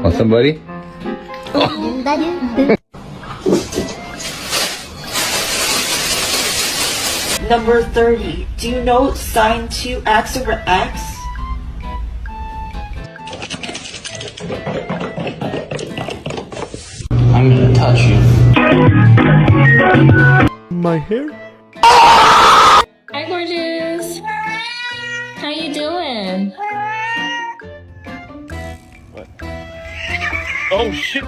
Oh, somebody? Number 30. Do you know sine 2x over x? I'm gonna touch you. My hair? Hi, gorgeous. How you doing? Oh shit!